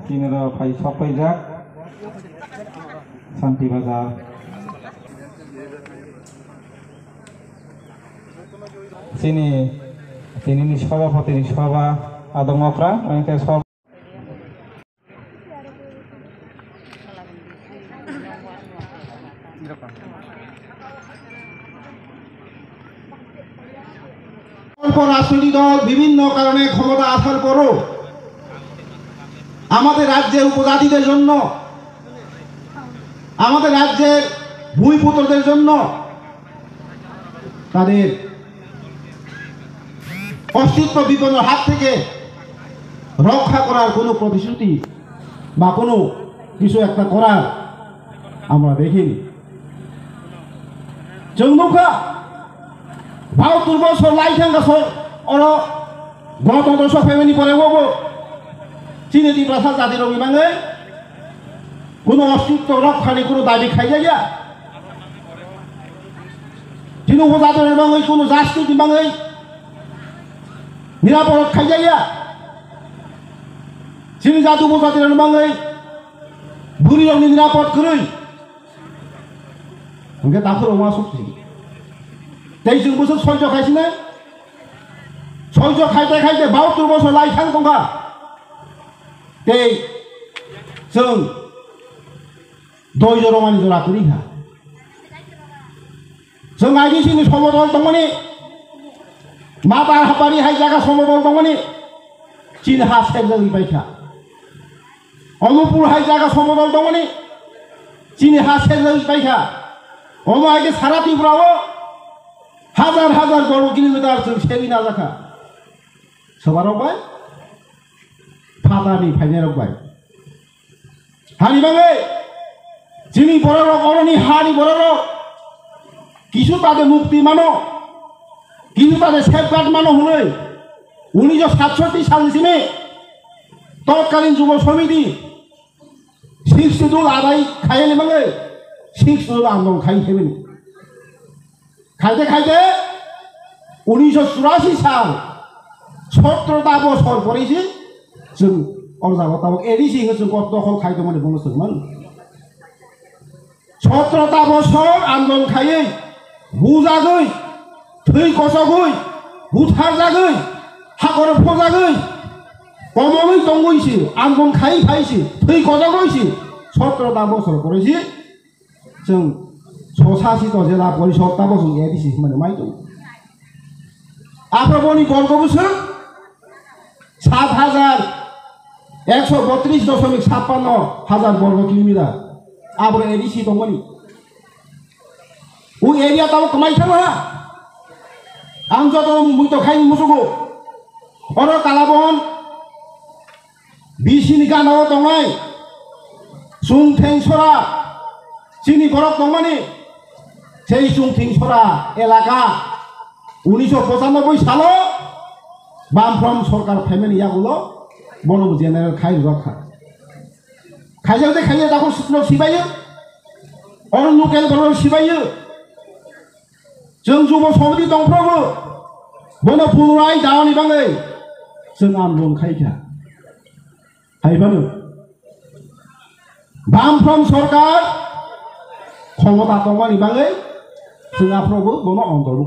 Tinero phai sopai jak Santi Bazar sini সভাপতি সভা আদমকরা অনেকে সব রাজনৈতিক দল বিভিন্ন কারণে ক্ষমতা আসার পরও আমাদের রাজ্যের উপজাতিদের জন্য, আমাদের রাজ্যের ভূমিপুত্রদের জন্য তাদের অস্তিত্ব বিপন্নের হাত থেকে রক্ষা করার কোনো প্রতিশ্রুতি বা কোনো কিছু একটা করার আমরা দেখিনি। জংনুখা ভারতের বছর লাইথাঙ্গাসর অর গণতন্ত্র সফেমিনি পরে হবো চীনে ভাষা জাতির অভিমানে কোনো অস্তিত্ব রক্ষানি কোনো দাবি খাই যাইয়া চীন উপজাতির বাঙে কোনো রাজনীতি বাঙে নিরাপদ খাই যাইয়া চীন জাতি উপজাতির বাঙে ভুরি রঙে নিরাপদ করে তারপর অমা শক্তি 23 বছর সহ্য খাইছি না সহ্য খাইতে খাইতে 72 বছর লাইথাং দंगा जों धैर्य रमानि जरा करिहा जों आइदिसिनि समदल दंमोनि माता हाबारि हाय जागा समदल दंमोनि चीन हा सेगजों बायखा अनुपुर हाय जागा समदल दंमोनि चीन हा सेगजों बायखा अमा आइदि सारा त्रिपुराव हाजार हाजार बर्ग किलोमीटर जों सेगिना जाखा सबार बाय फादानि फाइनाल बाय हानि बाङै जोंनि बर' रावनि हानि बर' राव কিছু তাদের মুক্তি মানো কিছু তাদের সেফগার্ড মানো হলে 1967 সালसिमে তৎকালীন যুব সমিতি শিক্ষিদুল আদায় খাইলে বাঙै শিক্ষিদুল আন্দোলন খাইছেন খাইতে খাইতে 1984 সাল 17টা বছর পরেছি जों अजागताव एडिसि जों दखल खायदोंमोन बुंदोंमोन 17टा बছর आन्दोलन खायै बुजागै थै कसगै बुथारजागै हागर फजागै कमलै दंगैसि आन्दोलन खायै खायसि थै कसगैसि 17टा बছর परेसि जों 86 जिल्ला परिषदटा बसुं एडिसि माने माइदों आप्रबनि बर्ग बोसोर 7,132.56 बर्ग किलोमीटर आबर एडिसि दंमोन उ एरिया ताव कमाई थाङा आं जत मुइतो खाइ मुसुगो अर कालाबन बिसिनि गानाव दंनाय सुंथेंसरा चिनि बरफ दंमानि সেই सुंथेंसरा एलाका 1995 सालाव বামফ্রম সরকার ফ্যামিলি ইয়াগুলো বনম জেনারেল খাই রক্ষা খাইজাতে খাইয়ে তখন লোক সিবাইयो অন লোকেল গণ সিবাইयो जों जुब समिति दंफ्रावबो बन पुराय दावनि बाङै जों आन्दोलन खायखा हायबानो बामफ्रम सरकार क्षमता दंमानि बाङै जों आफ्रावबो बन आन्दोलन